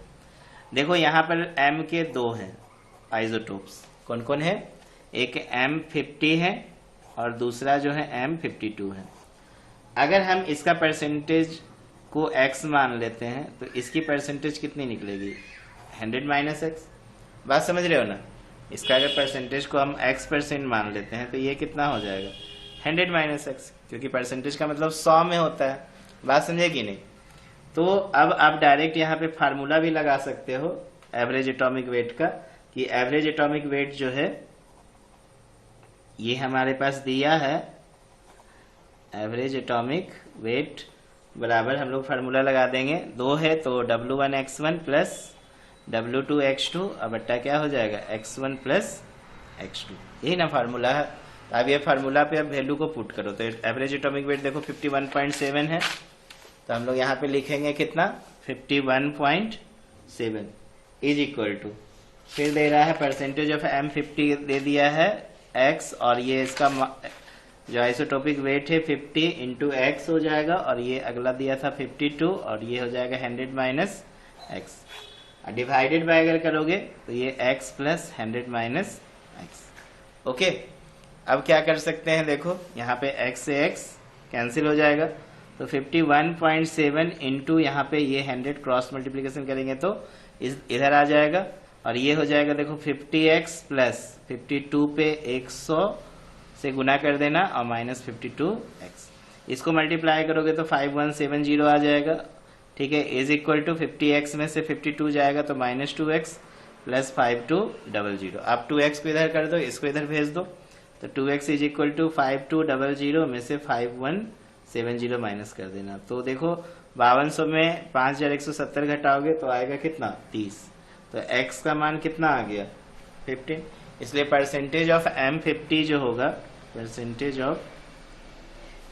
देखो यहाँ पर m के 2 हैं आइसोटोप्स, कौन कौन है, एक M50 है और दूसरा जो है M52 है। अगर हम इसका परसेंटेज को x मान लेते हैं तो इसकी परसेंटेज कितनी निकलेगी, 100 - x। बात समझ रहे हो ना? इसका अगर परसेंटेज को हम x% मान लेते हैं तो ये कितना हो जाएगा, 100 - x, क्योंकि परसेंटेज का मतलब 100 में होता है। बात समझे कि नहीं? तो अब आप डायरेक्ट यहाँ पे फार्मूला भी लगा सकते हो एवरेज एटॉमिक वेट का, कि एवरेज एटॉमिक वेट जो है ये हमारे पास दिया है, एवरेज एटॉमिक वेट बराबर हम लोग फार्मूला लगा देंगे, 2 है तो W1x1 प्लस W2x2 अब बट्टा क्या हो जाएगा, x1 प्लस x2, यही ना फार्मूला है। अब ये फार्मूला पे अब वैल्यू को पुट करो तो एवरेज एटॉमिक वेट देखो 51.7 है, तो हम लोग यहाँ पे लिखेंगे कितना, 51.7 इज इक्वल टू, फिर दे रहा है परसेंटेज ऑफ M50 दे दिया है x, और ये इसका जो आइसोटोपिक वेट है 50 इंटू x हो जाएगा, और ये अगला दिया था 52 और ये हो जाएगा 100 - x। डिवाइडेड बाय अगर करोगे तो ये x प्लस 100 - x। ओके, अब क्या कर सकते हैं, देखो यहाँ पे x से x कैंसिल हो जाएगा, तो 51.7 इंटू यहाँ पे ये 100 क्रॉस मल्टीप्लीकेशन करेंगे तो इधर आ जाएगा, और ये हो जाएगा देखो 50x प्लस 52 पे 100 से गुना कर देना और माइनस 52x। इसको मल्टीप्लाई करोगे तो 5170 आ जाएगा, ठीक है, इज इक्वल टू 50x में से 52 जाएगा तो -2x प्लस 5200। आप 2x को इधर कर दो, इसको इधर भेज दो, तो 2x इज इक्वल टू 5200 में से 5170 माइनस कर देना। तो देखो 5200 में 5170 घटाओगे तो आएगा कितना, 30। तो x का मान कितना आ गया, 15। इसलिए परसेंटेज ऑफ M50 जो होगा, परसेंटेज ऑफ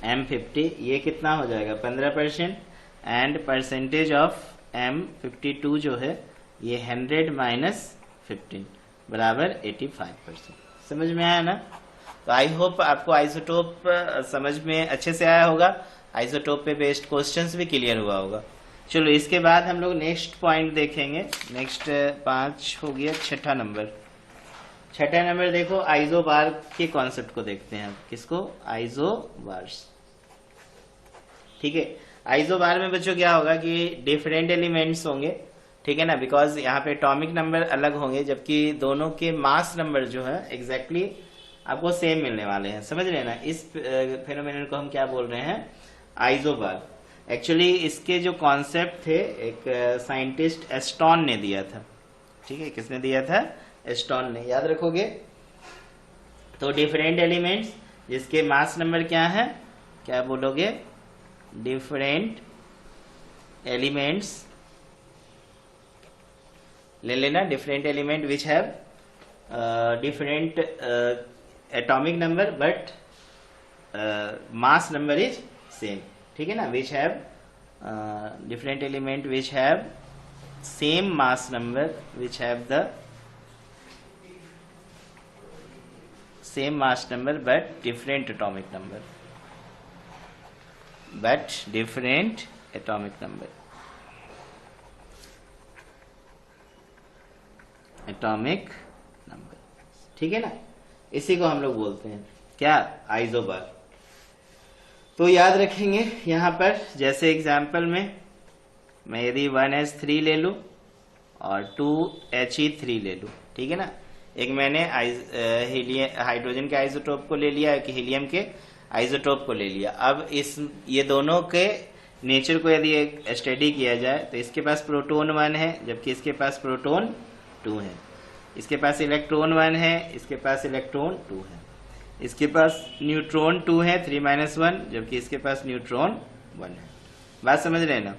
M50 ये कितना हो जाएगा, 15%, एंड परसेंटेज ऑफ M52 जो है ये 100 - 15 बराबर 85%। समझ में आया ना? तो आई होप आपको आइसोटोप समझ में अच्छे से आया होगा, आइसोटोप पे बेस्ड क्वेश्चंस भी क्लियर हुआ होगा। चलो इसके बाद हम लोग नेक्स्ट पॉइंट देखेंगे, नेक्स्ट 5 हो गया, छठा नंबर देखो आइसोबार के कॉन्सेप्ट को देखते हैं। किसको, आइसोबार्स, ठीक है। आइसोबार में बच्चों क्या होगा कि डिफरेंट एलिमेंट्स होंगे, ठीक है ना, बिकॉज यहाँ पे एटॉमिक नंबर अलग होंगे, जबकि दोनों के मास नंबर जो है एग्जैक्टली आपको सेम मिलने वाले हैं। समझ रहे हैं ना? इस फेनोमेनन को हम क्या बोल रहे हैं, आइसोबार। एक्चुअली इसके जो कॉन्सेप्ट थे एक साइंटिस्ट एस्टॉन ने दिया था, ठीक है, किसने दिया था, एस्टॉन ने, याद रखोगे। तो डिफरेंट एलिमेंट्स जिसके मास नंबर क्या है, क्या बोलोगे, डिफरेंट एलिमेंट्स, ले लेना, different element which have different atomic number but mass number is same, ठीक है ना, which have different element which have same mass number, which have the same mass number but different atomic number, but different atomic number, atomic number, ठीक है ना, इसी को हम लोग बोलते हैं क्या, आइसोबार। तो याद रखेंगे यहाँ पर, जैसे एग्जाम्पल में मैं यदि 1s3 ले लूं और 2he3 ले लूं, ठीक है ना, एक मैंने हाइड्रोजन के आइसोटोप को ले लिया, एक हीलियम के आइसोटोप को ले लिया। अब ये दोनों के नेचर को यदि एक स्टडी किया जाए तो इसके पास प्रोटॉन 1 है जबकि इसके पास प्रोटॉन 2 है, इसके पास इलेक्ट्रॉन 1 है, इसके पास इलेक्ट्रॉन 2 है, इसके पास न्यूट्रॉन 2 है 3-1 जबकि इसके पास न्यूट्रॉन 1 है। बात समझ रहे हैं ना।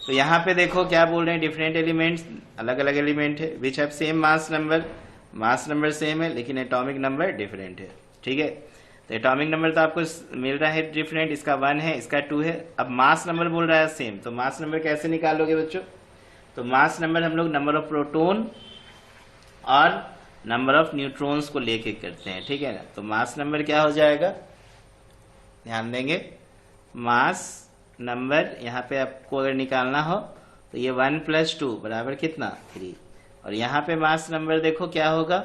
तो यहाँ पे देखो क्या बोल रहे हैं, डिफरेंट एलिमेंट्स, अलग अलग एलिमेंट है, which have same mass number, mass number same है लेकिन एटॉमिक नंबर डिफरेंट है, ठीक है। तो एटॉमिक नंबर तो आपको मिल रहा है डिफरेंट, इसका 1 है इसका 2 है। अब मास नंबर बोल रहा है सेम, तो मास नंबर कैसे निकालोगे बच्चों, तो मास नंबर हम लोग नंबर ऑफ प्रोटॉन और नंबर ऑफ न्यूट्रॉन्स को लेके करते हैं, ठीक है ना। तो मास नंबर क्या हो जाएगा, ध्यान देंगे, मास नंबर यहाँ पे आपको अगर निकालना हो तो ये 1 + 2 बराबर कितना 3, और यहाँ पे मास नंबर देखो क्या होगा,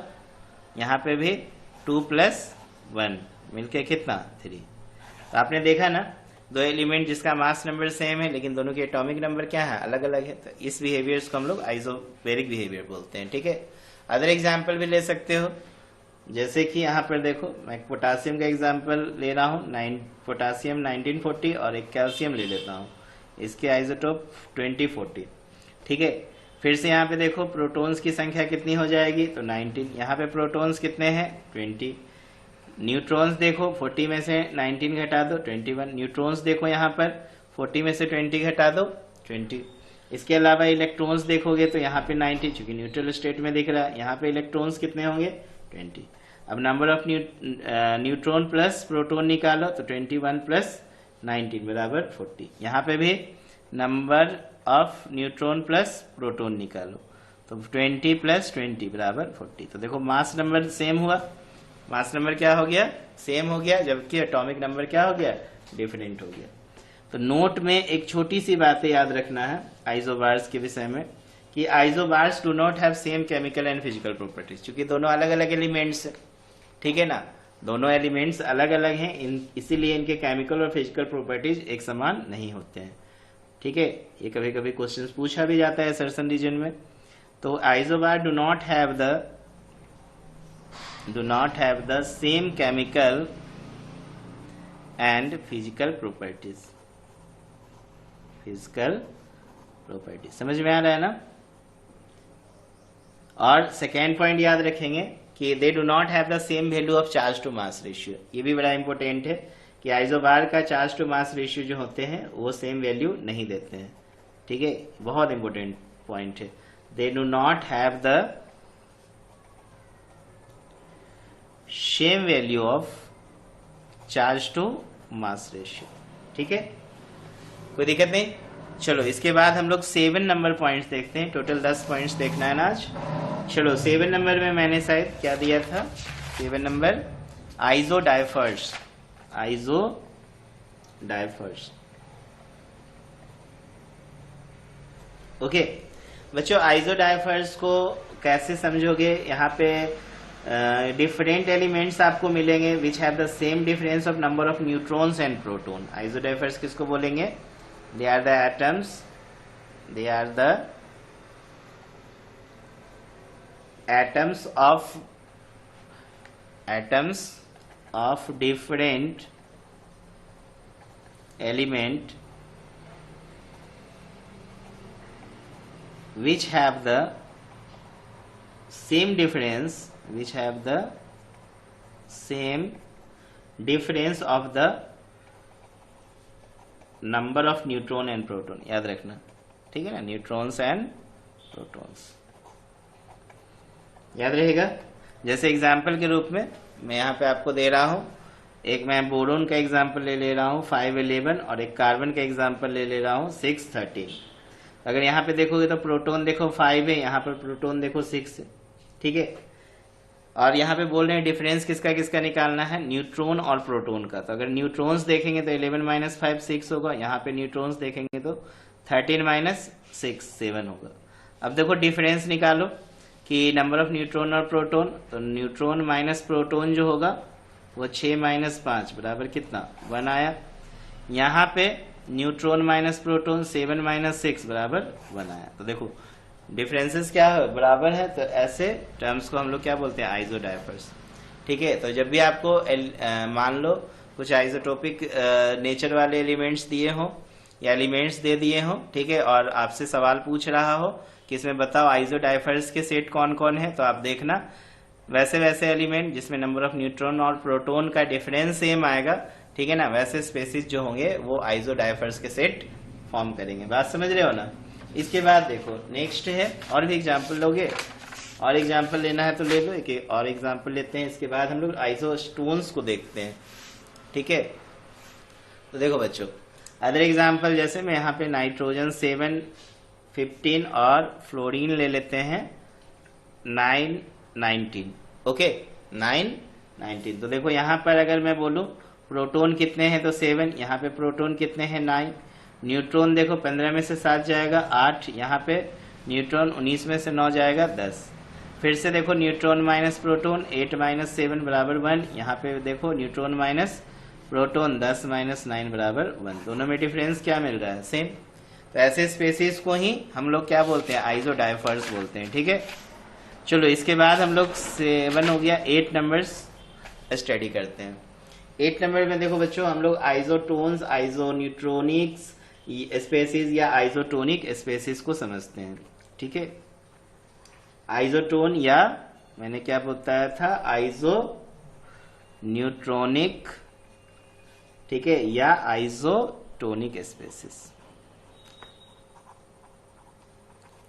यहाँ पे भी 2 + 1 मिलके कितना 3। तो आपने देखा ना, दो एलिमेंट जिसका मास नंबर सेम है लेकिन दोनों के एटॉमिक नंबर क्या है, अलग अलग है। तो इस बिहेवियर्स को हम लोग आइसोबैरिक बिहेवियर बोलते हैं, ठीक है। अदर एग्जाम्पल भी ले सकते हो, जैसे कि यहाँ पर देखो मैं पोटासियम का एग्जाम्पल ले रहा हूँ, पोटासियम 1940 और एक कैल्शियम ले लेता हूँ, इसके आइसोटोप 2040, ठीक है। फिर से यहाँ पे देखो प्रोटॉन्स की संख्या कितनी हो जाएगी, तो 19, यहाँ पे प्रोटॉन्स कितने हैं 20, न्यूट्रॉन्स देखो 40 में से 19 घटा दो 21, न्यूट्रॉन्स देखो यहाँ पर 40 में से 20 घटा दो 20। इसके अलावा इलेक्ट्रॉन्स देखोगे तो यहाँ पे 90, चूंकि न्यूट्रल स्टेट में दिख रहा है, यहाँ पे इलेक्ट्रॉन्स कितने होंगे 20। अब number of neutron plus proton निकालो, तो 21 + 19 बराबर 40। यहाँ पे भी number of neutron plus proton निकालो, तो 20 + 20 बराबर 40। तो देखो मास नंबर सेम हुआ, मास नंबर क्या हो गया, सेम हो गया, जबकि एटॉमिक नंबर क्या हो गया, डिफरेंट हो गया। तो नोट में एक छोटी सी बातें याद रखना है आइसोबार्स के विषय में, कि isobars do not have same chemical and physical properties, क्योंकि दोनों अलग अलग एलिमेंट्स है, ठीक है ना, दोनों एलिमेंट्स अलग अलग हैं, इसीलिए इनके केमिकल और फिजिकल प्रॉपर्टीज एक समान नहीं होते हैं, ठीक है। ये कभी कभी क्वेश्चंस पूछा भी जाता है सर्सन रीजन में। तो isobar do not have the same chemical and physical properties, समझ में आ रहा है ना। और सेकेंड पॉइंट याद रखेंगे कि they do not have the same value of charge to mass ratio, ये भी बड़ा इंपॉर्टेंट है कि आइसोबार का चार्ज टू मास रेशियो जो होते हैं वो सेम वैल्यू नहीं देते हैं, ठीक है, बहुत इंपॉर्टेंट पॉइंट है। They do not have the same value of charge to mass ratio, ठीक है, कोई दिक्कत नहीं। चलो इसके बाद हम लोग 7 नंबर पॉइंट्स देखते हैं, टोटल 10 पॉइंट्स देखना है ना आज। चलो 7 नंबर में मैंने शायद क्या दिया था, 7 नंबर आइसोडाइफर्स, ओके बच्चों, आइसोडाइफर्स को कैसे समझोगे, यहाँ पे डिफरेंट एलिमेंट्स आपको मिलेंगे which have the same difference of number of neutrons and proton. Isodiaphers किसको बोलेंगे, they are the atoms of different element which have the same difference of the number of neutron and proton, याद रखना, ठीक है ना, न्यूट्रॉन्स एंड प्रोटॉन्स, याद रहेगा। जैसे एग्जाम्पल के रूप में मैं यहाँ पे आपको दे रहा हूँ, एक मैं बोरोन का एग्जाम्पल ले रहा हूँ 511, और एक कार्बन का एग्जाम्पल ले रहा हूँ 613। अगर यहाँ पे देखोगे तो प्रोटॉन देखो 5 है, यहाँ पर प्रोटॉन देखो 6 है, ठीक है। और यहाँ पे बोल रहे हैं डिफरेंस किसका किसका निकालना है, न्यूट्रॉन और प्रोटॉन का। तो अगर न्यूट्रॉन्स देखेंगे तो 11 माइनस 5 6 होगा, यहाँ पे न्यूट्रॉन्स देखेंगे तो 13 माइनस 6 7 होगा। अब देखो डिफरेंस निकालो कि नंबर ऑफ न्यूट्रॉन और प्रोटॉन, तो न्यूट्रॉन माइनस प्रोटॉन जो होगा वो 6 माइनस 5 बराबर कितना 1 आया। यहाँ पे न्यूट्रॉन माइनस प्रोटॉन 7 माइनस 6 बराबर 1 आया। तो देखो डिफरेंसेस क्या है, बराबर है, तो ऐसे टर्म्स को हम लोग क्या बोलते हैं, आइसोडाइफर्स, ठीक है। तो जब भी आपको मान लो कुछ आइसोटोपिक नेचर वाले एलिमेंट्स दिए हो या एलिमेंट्स दे दिए हो, ठीक है, और आपसे सवाल पूछ रहा हो कि इसमें बताओ आइसोडाइफर्स के सेट कौन कौन है, तो आप देखना वैसे वैसे एलिमेंट जिसमें नंबर ऑफ न्यूट्रॉन और प्रोटॉन का डिफरेंस सेम आएगा, ठीक है ना, वैसे स्पेसिस जो होंगे वो आइसोडाइफर्स के सेट फॉर्म करेंगे। बात समझ रहे हो ना। इसके बाद देखो नेक्स्ट है, और भी एग्जाम्पल लोगे, और एग्जाम्पल लेना है तो ले लो, एक और एग्जाम्पल लेते हैं। इसके बाद हम लोग आइसोटोन्स को देखते हैं, ठीक है। तो देखो बच्चों अदर एग्जाम्पल, जैसे मैं यहाँ पे नाइट्रोजन 7 15 और फ्लोरीन ले लेते हैं 9 19, ओके 9 19। तो देखो यहाँ पर अगर मैं बोलूँ प्रोटॉन कितने हैं तो 7, यहाँ पे प्रोटॉन कितने हैं 9, न्यूट्रॉन देखो 15 में से 7 जाएगा 8, यहाँ पे न्यूट्रॉन 19 में से 9 जाएगा 10। फिर से देखो न्यूट्रॉन माइनस प्रोटॉन 8 माइनस 7 बराबर 1, यहाँ पे देखो न्यूट्रॉन माइनस प्रोटॉन 10 माइनस 9 बराबर 1, दोनों में डिफरेंस क्या मिल रहा है, सेम। तो ऐसे स्पेसिस को ही हम लोग क्या बोलते हैं, आइसोडाइफर्स बोलते हैं, ठीक है। चलो इसके बाद हम लोग 7 हो गया, 8 नंबर्स स्टडी करते हैं। 8 नंबर में देखो बच्चों हम लोग आइसोटोन्स, आइसोन्यूट्रॉनिक्स स्पेसिस या आइसोटोनिक स्पेसिस को समझते हैं, ठीक है। आइसोटोन या मैंने क्या बताया था, आइसो न्यूट्रॉनिक, ठीक है, या आइसोटोनिक स्पेसिस,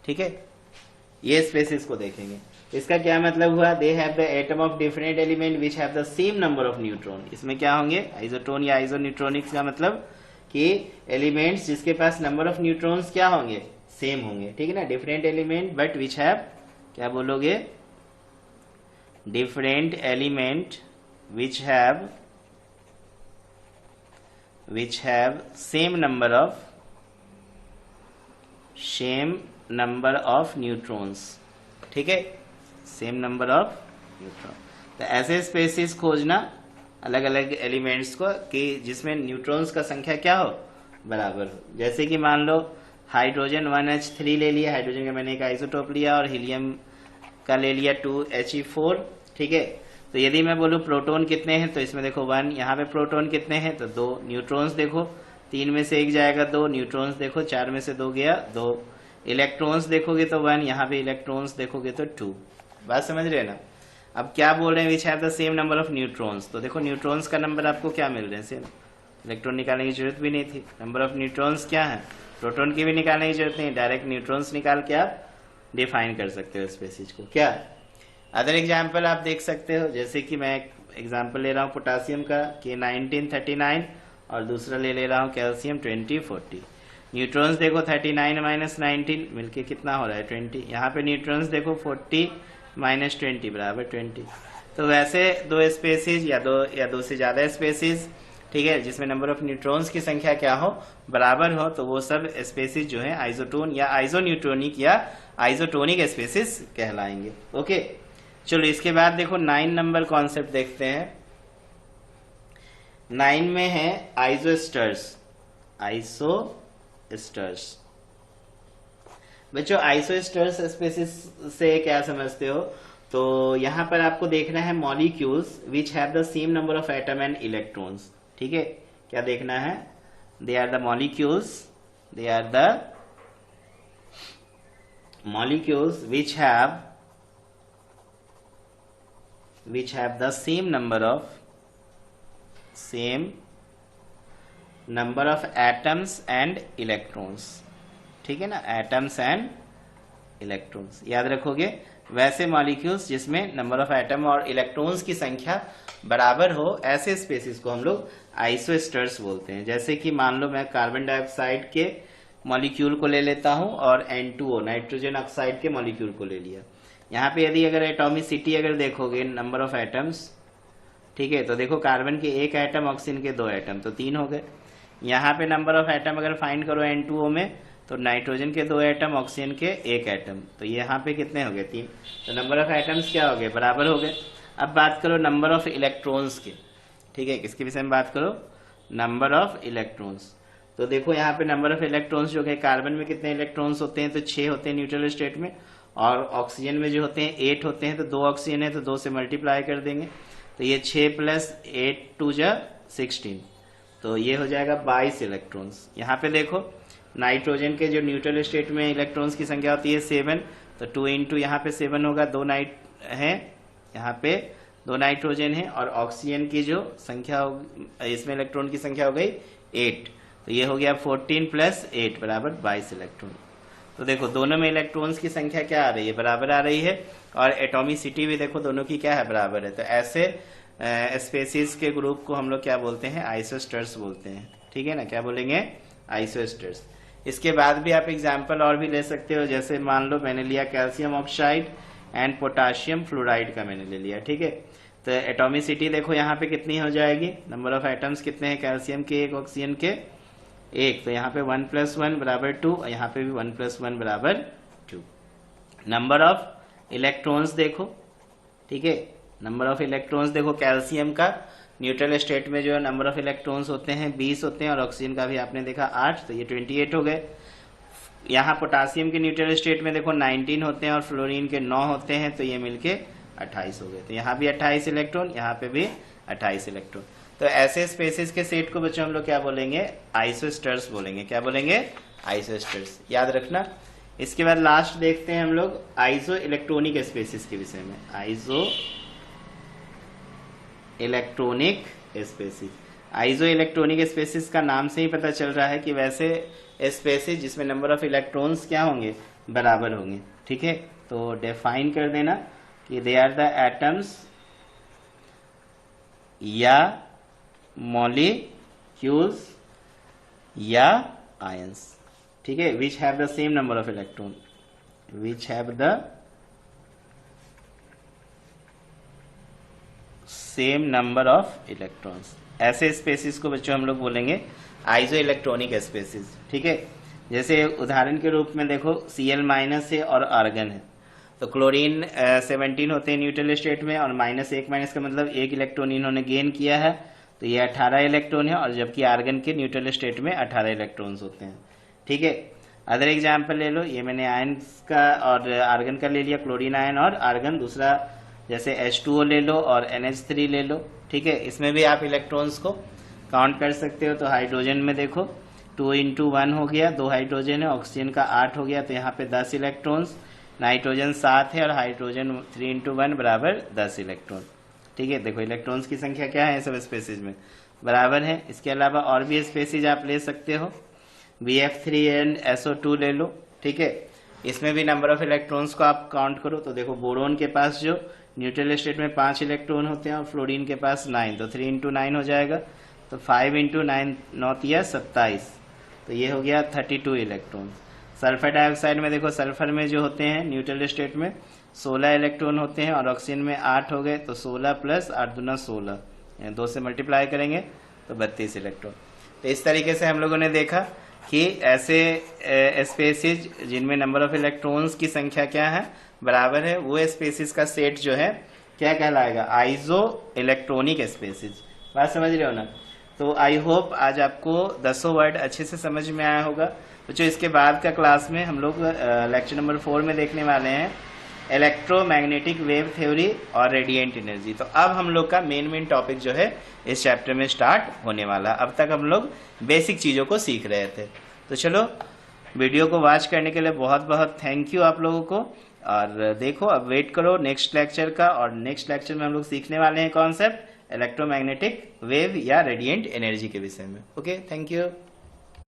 ठीक है। ये स्पेसिस को देखेंगे। इसका क्या मतलब हुआ, they have the atom of different element which have the same number of neutron. इसमें क्या होंगे, आइसोटोन या आइसोन्यूट्रॉनिक्स का मतलब कि एलिमेंट्स जिसके पास नंबर ऑफ न्यूट्रॉन्स क्या होंगे, सेम होंगे, ठीक है ना। Different element but which have, क्या बोलोगे, different element which have same number of neutrons, ठीक है, सेम नंबर ऑफ न्यूट्रॉन। तो ऐसे स्पेसिस खोजना अलग अलग एलिमेंट्स को कि जिसमें न्यूट्रॉन्स का संख्या क्या हो, बराबर हो। जैसे कि मान लो हाइड्रोजन 1H3 ले लिया, हाइड्रोजन का मैंने एक आइसोटोप लिया, और हीलियम का ले लिया 2He4, ठीक है। तो यदि मैं बोलूँ प्रोटॉन कितने हैं, तो इसमें देखो 1, यहाँ पे प्रोटॉन कितने हैं तो 2, न्यूट्रॉन्स देखो 3 में से 1 जाएगा 2, न्यूट्रॉन्स देखो 4 में से 2 गया 2, इलेक्ट्रॉन्स देखोगे तो 1, यहाँ पे इलेक्ट्रॉन्स देखोगे तो 2। बात समझ रहे हैं ना। अब क्या बोल रहे हैं, विच have the same number of neutrons. तो देखो न्यूट्रॉन्स का नंबर आपको क्या मिल रहे हैं, सेम, इलेक्ट्रॉन निकालने की जरूरत भी नहीं थी। नंबर ऑफ न्यूट्रॉन्स क्या है, प्रोटॉन की भी निकालने की जरूरत नहीं, डायरेक्ट न्यूट्रॉन्स निकाल के आप डिफाइन कर सकते हो स्पेसिस को। क्या अदर एग्जाम्पल आप देख सकते हो, जैसे कि मैं एग्जाम्पल ले रहा हूँ पोटासियम का कि 1939, और दूसरा ले रहा हूँ कैल्शियम 2040। न्यूट्रॉन्स देखो 39 माइनस 19 मिलके कितना हो रहा है 20, यहाँ पे न्यूट्रॉन्स देखो 40 माइनस 20 बराबर 20। तो वैसे दो स्पेसिस या दो से ज्यादा स्पेसिस, ठीक है, जिसमें नंबर ऑफ न्यूट्रॉन्स की संख्या क्या हो, बराबर हो, तो वो सब स्पेसिस जो है आइसोटोन या आइसोन्यूट्रॉनिक या आइसोटोनिक स्पेसिस कहलाएंगे। ओके चलो इसके बाद देखो 9 नंबर कॉन्सेप्ट देखते हैं। 9 में है आइसोस्टर्स। बच्चों आइसोस्टर्स स्पेसिस से क्या समझते हो, तो यहां पर आपको देखना है molecules which have the same number of atom and electrons. ठीक है, क्या देखना है, they are the molecules which have the same number of number of atoms and electrons, ठीक है ना, एटम्स एंड इलेक्ट्रॉन्स याद रखोगे। वैसे मॉलिक्यूल्स जिसमें नंबर ऑफ एटम और इलेक्ट्रॉन्स की संख्या बराबर हो, ऐसे स्पेसिस को हम लोग आइसोस्टर्स बोलते हैं। जैसे कि मान लो मैं कार्बन डाइऑक्साइड के मॉलिक्यूल को ले लेता हूं और N2O नाइट्रोजन ऑक्साइड के मॉलिक्यूल को ले लिया। यहाँ पे यदि अगर एटॉमिसिटी अगर देखोगे नंबर ऑफ एटम्स, ठीक है, तो देखो कार्बन के 1 एटम, ऑक्सीजन के 2 एटम, तो 3 हो गए। यहाँ पे नंबर ऑफ एटम अगर फाइंड करो N2O में, तो नाइट्रोजन के 2 एटम, ऑक्सीजन के 1 एटम, तो यहाँ पे कितने हो गए 3। तो नंबर ऑफ एटम्स क्या हो गए, बराबर हो गए। अब बात करो नंबर ऑफ इलेक्ट्रॉन्स के, ठीक है, किसके विषय में बात करो, नंबर ऑफ इलेक्ट्रॉन्स। तो देखो यहाँ पे नंबर ऑफ इलेक्ट्रॉन्स जो है, कार्बन में कितने इलेक्ट्रॉन्स होते हैं, तो 6 होते हैं न्यूट्रल स्टेट में, और ऑक्सीजन में जो होते हैं 8 होते हैं। तो 2 ऑक्सीजन है तो 2 से मल्टीप्लाई कर देंगे, तो ये 6 + 8 2 = 16, तो ये हो जाएगा 22 इलेक्ट्रॉन्स। यहाँ पे देखो नाइट्रोजन के जो न्यूट्रल स्टेट में इलेक्ट्रॉन्स की संख्या होती है 7, तो 2 इंटू यहाँ पे 7 होगा, 2 नाइट है, यहाँ पे 2 नाइट्रोजन है, और ऑक्सीजन की जो संख्या इसमें इलेक्ट्रॉन की संख्या हो गई 8, तो ये हो गया 14 + 8 = 22 इलेक्ट्रॉन। तो देखो दोनों में इलेक्ट्रॉन्स की संख्या क्या आ रही है, बराबर आ रही है, और एटॉमिसिटी भी देखो दोनों की क्या है, बराबर है। तो ऐसे स्पेसीज के ग्रुप को हम लोग क्या बोलते हैं, आइसोस्टर्स बोलते हैं, ठीक है ना, क्या बोलेंगे, आइसोस्टर्स। इसके बाद भी आप एग्जाम्पल और भी ले सकते हो, जैसे मान लो मैंने लिया calcium oxide and potassium fluoride का मैंने ले लिया, ठीक है। तो एटॉमिसिटी देखो यहाँ पे कितनी हो जाएगी, नंबर ऑफ एटम्स कितने हैं, कैल्शियम के 1, ऑक्सीजन के 1, तो यहाँ पे 1 + 1 = 2, और यहाँ पे भी 1 + 1 = 2। नंबर ऑफ इलेक्ट्रॉन्स देखो, ठीक है, नंबर ऑफ इलेक्ट्रॉन्स देखो, कैल्शियम का न्यूट्रल स्टेट में जो नंबर ऑफ इलेक्ट्रॉन्स होते हैं 20 होते हैं, और ऑक्सीजन का भी आपने देखा 8, तो ये 28 हो गए। यहाँ पोटासियम के न्यूट्रल स्टेट में देखो 19 होते हैं, और फ्लोरीन के 9 होते हैं, तो ये मिलके 28 हो गए। तो यहाँ भी 28 इलेक्ट्रॉन, यहाँ पे भी 28 इलेक्ट्रॉन। तो ऐसे स्पेसिस के सेट को बच्चों हम लोग क्या बोलेंगे, आइसोस्टर्स बोलेंगे। क्या बोलेंगे, आइसोस्टर्स, याद रखना। इसके बाद लास्ट देखते हैं हम लोग आइसो इलेक्ट्रॉनिक स्पेसिस के विषय में। Isoelectronic species, isoelectronic species का नाम से ही पता चल रहा है कि वैसे स्पेसिस जिसमें नंबर ऑफ इलेक्ट्रॉन्स क्या होंगे, बराबर होंगे, ठीक है। तो डिफाइन कर देना कि दे आर द एटम्स या मॉलिक्यूल्स या आयंस, ठीक है, विच have the same number of electron, which have the same number of electrons. ऐसे स्पेसिस को बच्चों हम लोग बोलेंगे आइसो इलेक्ट्रॉनिक स्पेसिस, ठीक है। जैसे उदाहरण के रूप में देखो Cl- है और आर्गन है, तो क्लोरीन 17 होते हैं न्यूट्रल स्टेट में, और -1 का मतलब 1 इलेक्ट्रॉन इन्होंने गेन किया है, तो ये 18 इलेक्ट्रॉन है, और जबकि आर्गन के न्यूट्रल स्टेट में 18 इलेक्ट्रॉन्स होते हैं, ठीक है। अदर एग्जाम्पल ले लो, ये मैंने आयंस का और आर्गन का ले लिया, क्लोरीन आयन और आर्गन, दूसरा जैसे H2O ले लो और NH3 ले लो, ठीक है। इसमें भी आप इलेक्ट्रॉन्स को काउंट कर सकते हो। तो हाइड्रोजन में देखो 2 × 1 हो गया, 2 हाइड्रोजन है, ऑक्सीजन का 8 हो गया, तो यहाँ पे 10 इलेक्ट्रॉन्स, नाइट्रोजन 7 है, और हाइड्रोजन 3 × 1 = 10 इलेक्ट्रॉन, ठीक है। देखो इलेक्ट्रॉन्स की संख्या क्या है सब स्पेसिस में, बराबर है। इसके अलावा और भी स्पेसिस आप ले सकते हो, BF3NSO2 ले लो, ठीक है। इसमें भी नंबर ऑफ इलेक्ट्रॉन्स को आप काउंट करो, तो देखो बोरोन के पास जो न्यूट्रल स्टेट में 5 इलेक्ट्रॉन होते हैं, और फ्लोरीन के पास 9, तो 3 × 9 हो जाएगा, तो 5 × 9 9 × 27, तो ये हो गया 32 इलेक्ट्रॉन। सल्फर डाइऑक्साइड में देखो, सल्फर में जो होते हैं न्यूट्रल स्टेट में 16 इलेक्ट्रॉन होते हैं, और ऑक्सीजन में 8 हो गए, तो 16 + 8 × 16, 2 से मल्टीप्लाई करेंगे तो 32 इलेक्ट्रॉन। तो इस तरीके से हम लोगों ने देखा कि ऐसे स्पेसिस जिनमें नंबर ऑफ इलेक्ट्रॉन्स की संख्या क्या है, बराबर है, वो स्पेसिस का सेट जो है क्या कहलाएगा, आइसो इलेक्ट्रॉनिक स्पेसिस। बात समझ रहे हो ना। तो आई होप आज आपको 10 वर्ड अच्छे से समझ में आया होगा बच्चों। इसके बाद का क्लास में हम लोग लेक्चर नंबर 4 में देखने वाले हैं इलेक्ट्रोमैग्नेटिक वेव थ्योरी और रेडिएंट एनर्जी। तो अब हम लोग का मेन टॉपिक जो है इस चैप्टर में स्टार्ट होने वाला। अब तक हम लोग बेसिक चीजों को सीख रहे थे। तो चलो, वीडियो को वॉच करने के लिए बहुत बहुत थैंक यू आप लोगों को। और देखो, अब वेट करो नेक्स्ट लेक्चर का, और नेक्स्ट लेक्चर में हम लोग सीखने वाले हैं कॉन्सेप्ट इलेक्ट्रोमैग्नेटिक वेव या रेडिएंट एनर्जी के विषय में। Okay, thank you.